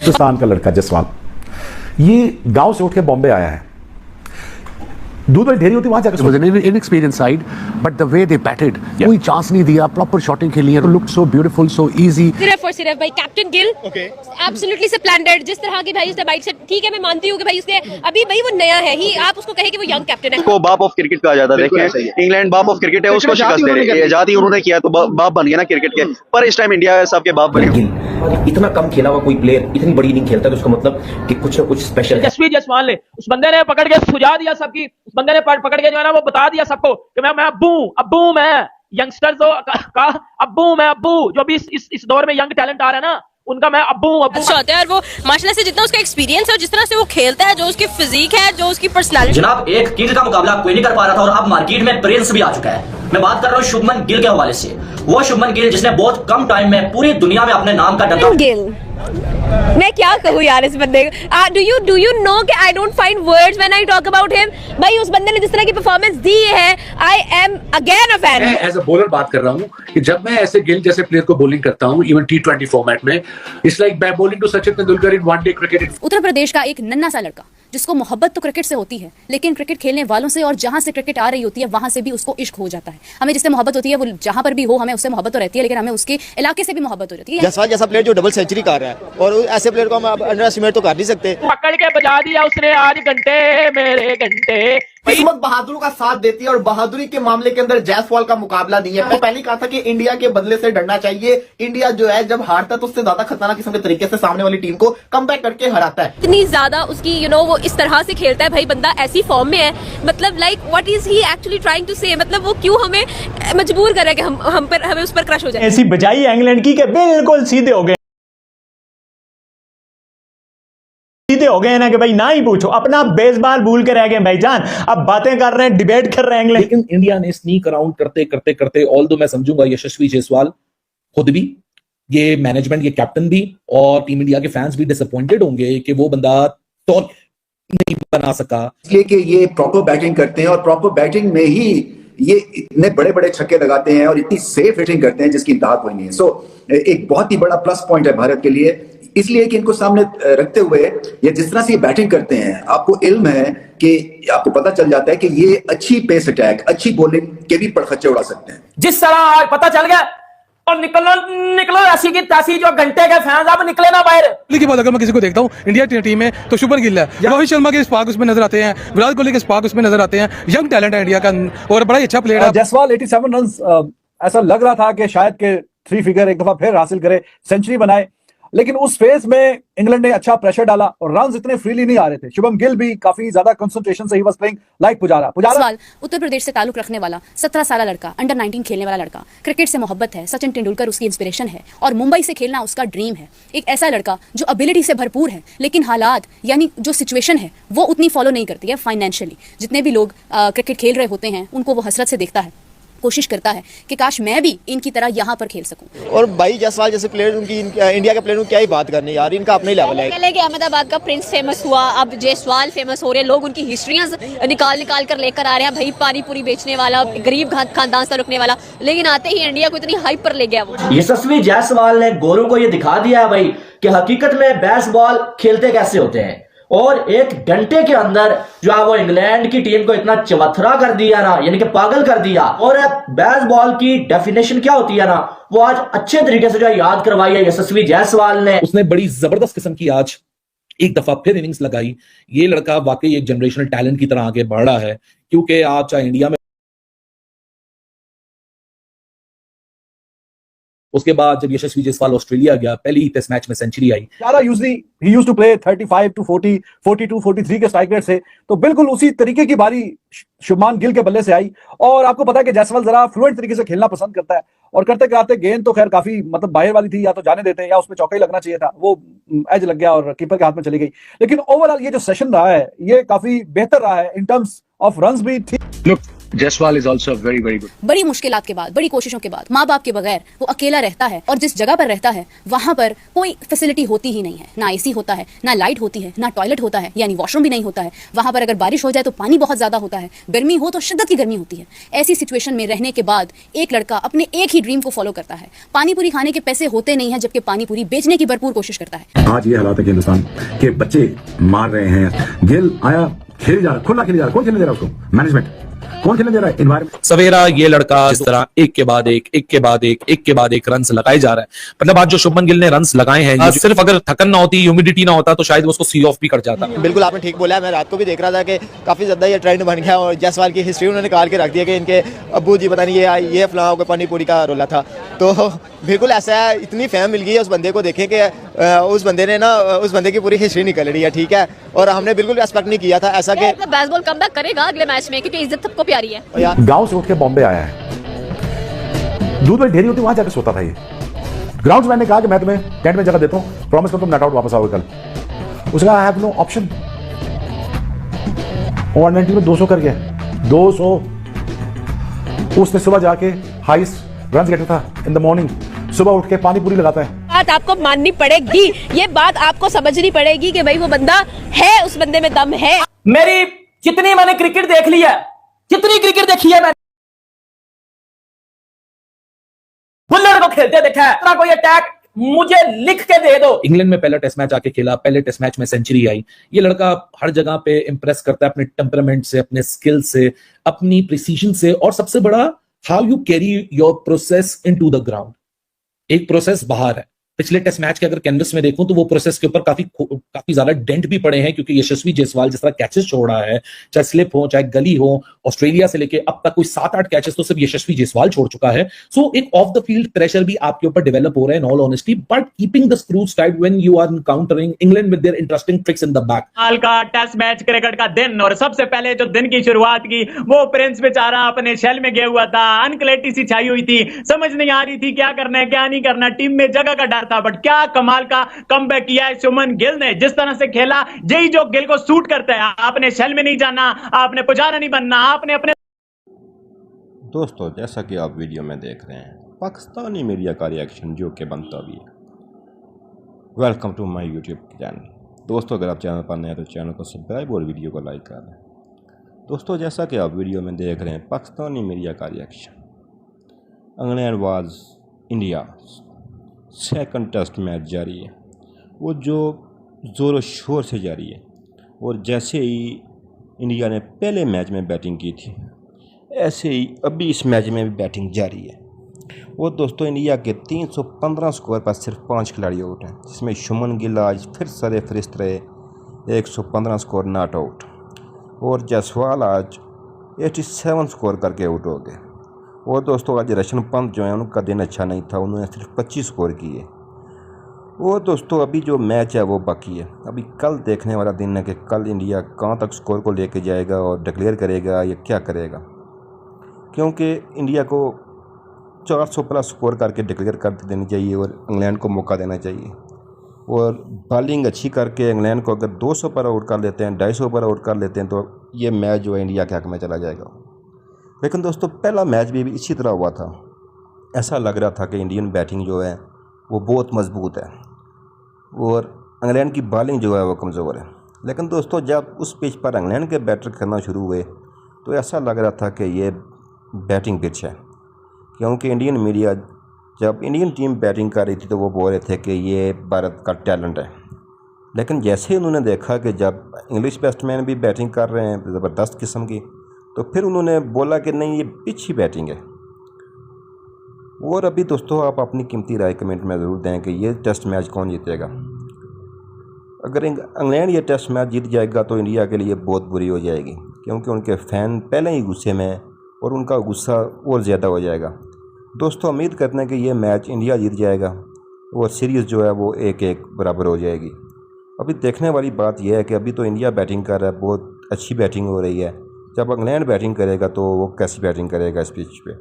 हिंदुस्तान का लड़का जसवाल, ये गांव से उठ के बॉम्बे आया है। दूध वाली ढेरी होती वहां जाकर inexperienced side, but the way they batted, कोई चांस नहीं दिया, प्रॉपर शॉटिंग खेली है, looked so beautiful, so easy. सिर्फ और सिर्फ भाई कैप्टन गिल एब्सोल्युटली स्प्लेंडर्ड। जिस तरह की भाई उसने बाइट से, ठीक है मैं मानती हूँ कि भाई उसने अभी भाई वो नया है ही, आप उसको कहे कि वो यंग कैप्टन है। को बाप ऑफ क्रिकेट कहा जाता है। देखें इंग्लैंड बाप ऑफ क्रिकेट है, उसको शिकस्त दे रहे हैं। आजादी उन्होंने किया तो बाप बन गया ना क्रिकेट के, पर इस टाइम इंडिया सबके बाप बने। इतना कम खेला हुआ कोई प्लेयर इतनी बड़ी नहीं खेलता, तो उसका मतलब कि कुछ ना कुछ स्पेशल। जसवीर जायसवाल ने उस बंदे ने पकड़ के सुझा दिया सबकी, उस बंदे ने पकड़ के जो है ना वो बता दिया सबको कि मैं अब्बू मैं यंगस्टर्स का अब्बू जो भी इस दौर में यंग टैलेंट आ रहा है ना, उनका मैं अब्बू अच्छा होता है। और वो माशाल्लाह से जितना उसका एक्सपीरियंस है और जिस तरह से वो खेलता है, जो उसकी फिजिक है, जो उसकी पर्सनालिटी। जनाब एक किंग का मुकाबला कोई नहीं कर पा रहा था और अब मार्केट में प्रिंस भी आ चुका है। मैं बात कर रहा हूँ शुभमन गिल के हवाले से। वो शुभमन गिल जिसने बहुत कम टाइम में पूरी दुनिया में अपने नाम का डंका। गिल मैं क्या कहूँ यार इस बंदे का। डू यू नो कि I don't find words when I talk about him. भाई उस बंदे ने जिस तरह की परफॉर्मेंस दी है, I am again a fan. मैं एज अ बॉलर बात कर रहा हूँ कि जब मैं ऐसे गिल जैसे प्लेयर को बॉलिंग करता हूँ, इवन T20 फॉर्मेट में, इट्स लाइक मैं bowling to Sachin Tendulkar in one day cricket. Uttar Pradesh का एक नन्हा सा लड़का जिसको मोहब्बत तो क्रिकेट से होती है, लेकिन क्रिकेट खेलने वालों से और जहां से क्रिकेट आ रही होती है वहां से भी उसको इश्क हो जाता है। हमें जिससे मोहब्बत होती है वो जहां पर भी हो, हमें उससे मोहब्बत तो रहती है, लेकिन हमें उसके इलाके से भी मोहब्बत हो जाती है। जसवाल जैसा प्लेयर जो डबल सेंचुरी कर रहा है, और ऐसे प्लेयर को हम अंडर एस्टिमेट तो कर नहीं सकते। पकड़ के बजा दिया उसने आज घंटे मेरे घंटे। किस्मत बहादुरों का साथ देती है और बहादुरी के मामले के अंदर जायसवाल का मुकाबला नहीं है। मैं पहले कहा था कि इंडिया के बदले से डरना चाहिए। इंडिया जो है जब हारता है तो उससे ज्यादा खतरनाक किस्म के तरीके से सामने वाली टीम को कमबैक करके हराता है। इतनी ज्यादा उसकी वो इस तरह से खेलता है भाई, बंदा ऐसी फॉर्म में है, मतलब like what is he actually trying to say, मतलब वो क्यों हमें मजबूर कर रहा है कि हमें उस पर क्रश हो जाए। ऐसी बजाई इंग्लैंड की बिल्कुल सीधे हो गए ना कि भाई ना ही पूछो, अपना बेसबॉल भूल के रह गए भाईजान। अब बातें कर रहे हैं, डिबेट कर रहे हैं इंग्लैंड। लेकिन इंडिया ने स्नीक अराउंड करते ऑल्दो मैं समझूंगा यशस्वी जायसवाल खुद भी, ये मैनेजमेंट, ये कैप्टन भी और टीम इंडिया के फैंस भी डिसअपॉइंटेड होंगे कि वो बंदा तो नहीं बना सका। इसलिए कि ये प्रॉपर बैटिंग करते हैं और प्रॉपर बैटिंग में ही ये इतने बड़े बड़े छक्के लगाते हैं और इतनी सेफ हिटिंग करते हैं जिसकी इंतहा कोई नहीं है। सो एक बहुत ही बड़ा प्लस पॉइंट है भारत के लिए, इसलिए कि इनको सामने रखते हुए ये जिस तरह से ये बैटिंग करते हैं, आपको इल्म है कि आपको पता चल जाता है कि ये अच्छी पेस अटैक, अच्छी बॉलिंग के भी पड़खच्चे उड़ा सकते हैं। जिस तरह आज पता चल गया और निकलो ऐसी की तैसी जो घंटे के फैंस अब निकले ना बाहर। के बाद अगर मैं किसी को देखता हूँ इंडिया टीम में तो शुभमन गिल है, रोहित शर्मा के स्पार्क उसमें नजर आते हैं, विराट कोहली के स्पार्क उसमें नजर आते हैं। यंग टैलेंट है इंडिया का और बड़ा ही अच्छा प्लेयर है। जायसवाल 87 रन, ऐसा लग रहा था कि शायद के 3 फिगर एक दफा फिर हासिल करे, सेंचुरी बनाए, लेकिन उस फेज में इंग्लैंड ने अच्छा प्रेशर डाला और रन्स इतने फ्रीली नहीं आ रहे थे। शुभम गिल भी काफी ज्यादा कंसंट्रेशन से ही was playing like Pujara. Uttar Pradesh से ताल्लुक रखने वाला 17 साल लड़का, अंडर 19 खेलने वाला लड़का, क्रिकेट से मोहब्बत है, सचिन तेंदुलकर उसकी इंस्पिरेशन है और मुंबई से खेलना उसका ड्रीम है। एक ऐसा लड़का जो एबिलिटी से भरपूर है, लेकिन हालात यानी जो सिचुएशन है वो उतनी फॉलो नहीं करती है फाइनेंशियली। जितने भी लोग क्रिकेट खेल रहे होते हैं उनको वो हसरत से देखता है, कोशिश करता है कि काश मैं भी इनकी तरह यहाँ पर खेल सकूं। और भाई जायसवाल जैसे प्लेयर, उनकी इंडिया के प्लेयर क्या ही बात करनी यार, इनका अपना ही लेवल है। पहले कि अहमदाबाद का प्रिंस फेमस हुआ, अब जायसवाल फेमस हो रहे हैं, लोग उनकी हिस्ट्रियां निकाल कर लेकर आ रहे हैं। भाई पानी पूरी बेचने वाला, गरीब खानदान से रुकने वाला, लेकिन आते ही इंडिया को इतनी हाइप पर ले गया वो। यशस्वी जायसवाल ने गोरों को ये दिखा दिया है भाई कि हकीकत में बेसबॉल खेलते कैसे होते हैं। और 1 घंटे के अंदर जो है वो इंग्लैंड की टीम को इतना चवथरा कर दिया ना, यानी कि पागल कर दिया। और बेसबॉल की डेफिनेशन क्या होती है ना, वो आज अच्छे तरीके से जो याद करवाई है यशस्वी जायसवाल ने। उसने बड़ी जबरदस्त किस्म की आज एक दफा फिर इनिंग्स लगाई। ये लड़का वाकई एक जनरेशनल टैलेंट की तरह आगे बढ़ रहा है, क्योंकि आज चाहे इंडिया में, उसके बाद जब यशस्वी जायसवाल ऑस्ट्रेलिया गया, पहली ही टेस्ट मैच में सेंचुरी आई। Usually he used to play 35 to 40, 42, 43 के स्ट्राइक रेट से, तो बिल्कुल उसी तरीके की बारी शुभमान गिल के बल्ले से आई। और आपको पता है कि जायसवाल जरा फ्लुएंट तरीके से खेलना पसंद करता है और करते करते गेंद तो खैर काफी मतलब बाहर वाली थी, या तो जाने देते हैं या उसमें चौका ही लगना चाहिए था, वो एज लग गया और कीपर के हाथ में चली गई। लेकिन ओवरऑल ये जो सेशन रहा है ये काफी बेहतर रहा है इन टर्म्स ऑफ रन्स भी। Look, Jaiswal is also very, very good. बड़ी मुश्किलात के बाद, बड़ी कोशिशों के बाद, माँ बाप के बगैर वो अकेला रहता है और जिस जगह पर रहता है वहां पर कोई फैसिलिटी होती ही नहीं है। ना एसी होता है, ना लाइट होती है, ना टॉयलेट होता है, यानी वॉशरूम भी नहीं होता है। वहां पर अगर बारिश हो जाए तो पानी बहुत ज्यादा होता है, गर्मी हो तो शिद्दत की गर्मी होती है। ऐसी सिचुएशन में रहने के बाद एक लड़का अपने एक ही ड्रीम को फॉलो करता है। पानी पूरी खाने के पैसे होते नहीं है, जबकि पानी पूरी बेचने की भरपूर कोशिश करता है। आज ये हालात है कि हिंदुस्तान के बच्चे मार रहे हैं। गिल आया, खेल जा रहा, खुला खेल जा रहा, कौन खेलने दे रहा है उसको? मैनेजमेंट। कौन खेलने दे रहा है? एनवायरमेंट। सवेरा ये लड़का जिस तरह एक के बाद एक रन्स लगाए जा रहा है, मतलब आज जो शुभमन गिल ने रन्स लगाए हैं, सिर्फ अगर थकन ना होती, ह्यूमिडिटी ना होता तो शायद वो उसको सी ऑफ भी कर जाता। बिल्कुल आपने ठीक बोला। मैं रात को भी देख रहा था कि काफ़ी ज़्यादा ये ट्रेंड बन गया और जायसवाल की हिस्ट्री उन्होंने निकाल के रख दिया कि इनके अब्बू जी पता नहीं ये फलां को पानी पूरी का रोला था। तो बिल्कुल ऐसा है, इतनी फैम मिल गई है उस बंदे को। देखें कि उस बंदे ने ना उस बंदे की पूरी हिस्ट्री निकल रही है, ठीक है, और हमने बिल्कुल रेस्पेक्ट नहीं किया था ऐसा कि बेसबॉल कमबैक करेगा अगले मैच में, क्योंकि इज्जत सबको प्यारी है। गांव से उठ के बॉम्बे आया है, दूध वाली ढेरी होती वहां जाकर सोता था ये। ग्राउंड्समैन ने कहा कि मैं तुम्हें टेंट में जगह देता हूं, प्रॉमिस करो तुम नॉट आउट वापस आओगे कल। उसने कहा आई हैव नो ऑप्शन। और 90 में 200 कर गया, 200। उसने सुबह जाके हाईएस्ट रन गेटर था इन द मॉर्निंग। सुबह उठ के पानी पूरी लगाता है। बात आपको माननी पड़ेगी, ये बात आपको समझनी पड़ेगी कि भाई वो बंदा है, उस बंदे में दम है। मेरी कितनी मैंने क्रिकेट देख ली है, कितनी क्रिकेट देखी है मैंने, बुल्लर को खेलते देखा है। इतना कोई अटैक मुझे लिख के दे दो। इंग्लैंड में पहला टेस्ट मैच आके खेला, पहले टेस्ट मैच में सेंचुरी आई। ये लड़का हर जगह पे इंप्रेस करता है अपने टेम्परामेंट से, अपने स्किल से, अपनी प्रिसीजन से, और सबसे बड़ा how you carry your process into the ground. एक प्रोसेस बाहर है। पिछले टेस्ट मैच के अगर कैनवस में देखूं तो वो प्रोसेस के ऊपर काफी ज्यादा डेंट भी पड़े हैं, क्योंकि यशस्वी जायसवाल जिस तरह कैचेस छोड़ रहा है, चाहे स्लिप हो चाहे गली हो, ऑस्ट्रेलिया से लेके अब तक कोई 7-8 कैचेस तो सिर्फ यशस्वी जायसवाल छोड़ चुका है। सो एक ऑफ द फील्ड प्रेशर भी आपके ऊपर डेवलप हो रहा है, in all honesty, but keeping the screws tight when you are encountering England with their interesting tricks in the back. हाल का टेस्ट मैच क्रिकेट का दिन, और सबसे पहले जो दिन की शुरुआत की वो प्रिंस बेचारा अपने शेल में गया हुआ था, अनक्लैरिटी सी छाई हुई थी, समझ नहीं आ रही थी क्या करना है क्या नहीं करना, टीम में जगह का डर था। बट क्या कमाल का कमबैक किया है शुभमन गिल ने, जिस तरह से खेला, यही जो गिल को सूट करता है। आपने शेल में नहीं जाना, आपने पुजारा नहीं बनना, आपने अपने। दोस्तों जैसा कि आप वीडियो में देख रहे हैं, पाकिस्तानी मीडिया का रिएक्शन जो कि बनता भी है। Welcome to my YouTube channel. दोस्तों अगर आप चैनल पर नए हैं तो चैनल को सब्सक्राइब और वीडियो को लाइक कर दें। दोस्तों जैसा कि आप वीडियो में देख रहे हैं, पाकिस्तानी मीडिया का reaction. England vs India second test match जारी है, वो जो ज़ोर शोर से जारी है। और जैसे ही इंडिया ने पहले मैच में बैटिंग की थी, ऐसे ही अभी इस मैच में भी बैटिंग जारी है। वो दोस्तों इंडिया के 315 स्कोर पर सिर्फ 5 खिलाड़ी आउट हैं, जिसमें शुभमन गिल आज फिर सरे फरिश्त रहे, 115 स्कोर नॉट आउट। और जायसवाल आज 87 स्कोर करके आउट हो गए। और दोस्तों आज ऋषभ पंत जो है उनका दिन अच्छा नहीं था, उन्होंने सिर्फ 25 स्कोर किए। वो दोस्तों अभी जो मैच है वो बाकी है, अभी कल देखने वाला दिन है कि कल इंडिया कहाँ तक स्कोर को लेके जाएगा और डिक्लेयर करेगा या क्या करेगा। क्योंकि इंडिया को 400 प्लस स्कोर करके डिक्लेयर कर देनी चाहिए और इंग्लैंड को मौका देना चाहिए। और बॉलिंग अच्छी करके इंग्लैंड को अगर 200 पर आउट कर लेते हैं, 250 पर आउट कर लेते हैं, तो ये मैच जो है इंडिया के हक में चला जाएगा। लेकिन दोस्तों पहला मैच भी इसी तरह हुआ था। ऐसा लग रहा था कि इंडियन बैटिंग जो है वो बहुत मजबूत है और इंग्लैंड की बॉलिंग जो है वो कमज़ोर है। लेकिन दोस्तों जब उस पिच पर इंग्लैंड के बैटर करना शुरू हुए तो ऐसा लग रहा था कि ये बैटिंग पिच है, क्योंकि इंडियन मीडिया जब इंडियन टीम बैटिंग कर रही थी तो वो बोल रहे थे कि ये भारत का टैलेंट है। लेकिन जैसे ही उन्होंने देखा कि जब इंग्लिश बैट्समैन भी बैटिंग कर रहे हैं ज़बरदस्त किस्म की, तो फिर उन्होंने बोला कि नहीं ये पिच ही बैटिंग है। और अभी दोस्तों आप अपनी कीमती राय कमेंट में ज़रूर दें कि ये टेस्ट मैच कौन जीतेगा। अगर इंग्लैंड ये टेस्ट मैच जीत जाएगा तो इंडिया के लिए बहुत बुरी हो जाएगी, क्योंकि उनके फ़ैन पहले ही गुस्से में हैं और उनका गुस्सा और ज़्यादा हो जाएगा। दोस्तों उम्मीद करते हैं कि ये मैच इंडिया जीत जाएगा और सीरीज़ जो है वो 1-1 बराबर हो जाएगी। अभी देखने वाली बात यह है कि अभी तो इंडिया बैटिंग कर रहा है, बहुत अच्छी बैटिंग हो रही है। जब इंग्लैंड बैटिंग करेगा तो वो कैसी बैटिंग करेगा इस पिच पे,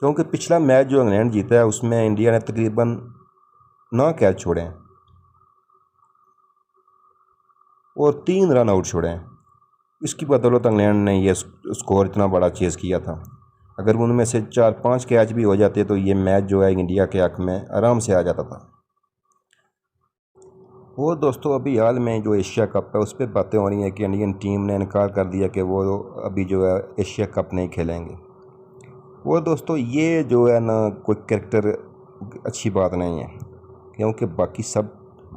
क्योंकि पिछला मैच जो इंग्लैंड जीता है उसमें इंडिया ने तकरीबन 9 कैच छोड़े हैं और 3 रन आउट छोड़े हैं। इसकी बदौलत इंग्लैंड ने ये स्कोर इतना बड़ा चेज़ किया था। अगर उनमें से 4-5 कैच भी हो जाते तो ये मैच जो है इंडिया के हक में आराम से आ जाता था। वो दोस्तों अभी हाल में जो एशिया कप है उस पर बातें हो रही हैं कि इंडियन टीम ने इनकार कर दिया कि वो अभी जो है एशिया कप नहीं खेलेंगे। वो दोस्तों ये जो है ना कोई कैरेक्टर अच्छी बात नहीं है, क्योंकि बाकी सब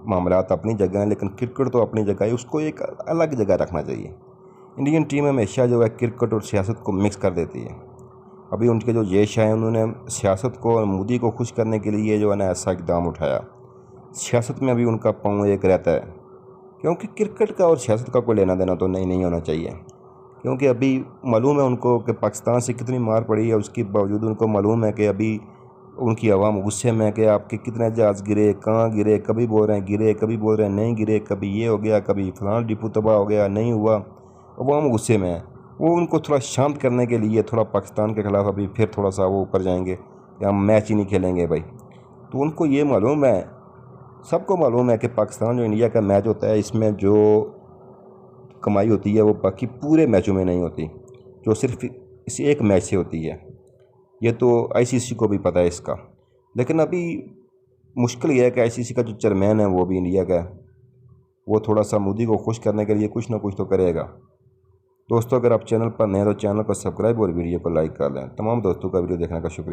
मामलात अपनी जगह हैं लेकिन क्रिकेट तो अपनी जगह है, उसको एक अलग जगह रखना चाहिए। इंडियन टीम हमेशा जो है क्रिकेट और सियासत को मिक्स कर देती है। अभी उनके जो जय शाह हैं उन्होंने सियासत को और मोदी को खुश करने के लिए जो है ना ऐसा इकदाम उठाया। सियासत में अभी उनका पाँव एक रहता है, क्योंकि क्रिकेट का और सियासत का कोई लेना देना तो नहीं होना चाहिए। क्योंकि अभी मालूम है उनको कि पाकिस्तान से कितनी मार पड़ी है, उसके बावजूद उनको मालूम है कि अभी उनकी आवाम गुस्से में है कि आपके कितने जहाज़ गिरे, कहाँ गिरे, कभी बोल रहे हैं गिरे, कभी बोल रहे हैं नहीं गिरे, कभी ये हो गया, कभी फलाना डिपो तबाह हो गया, नहीं हुआ। आवाम गुस्से में है। वो उनको थोड़ा शांत करने के लिए थोड़ा पाकिस्तान के ख़िलाफ़ अभी फिर थोड़ा सा वो ऊपर जाएंगे कि हम मैच ही नहीं खेलेंगे भाई। तो उनको ये मालूम है, सबको मालूम है कि पाकिस्तान जो इंडिया का मैच होता है इसमें जो कमाई होती है वो बाकी पूरे मैचों में नहीं होती, जो सिर्फ इस एक मैच से होती है। ये तो आईसीसी को भी पता है इसका। लेकिन अभी मुश्किल यह है कि आईसीसी का जो चेयरमैन है वो भी इंडिया का है, वो थोड़ा सा मोदी को खुश करने के लिए कुछ ना कुछ तो करेगा। दोस्तों अगर आप चैनल पर नए तो चैनल को सब्सक्राइब और वीडियो को लाइक कर लें। तमाम दोस्तों का वीडियो देखने का शुक्रिया।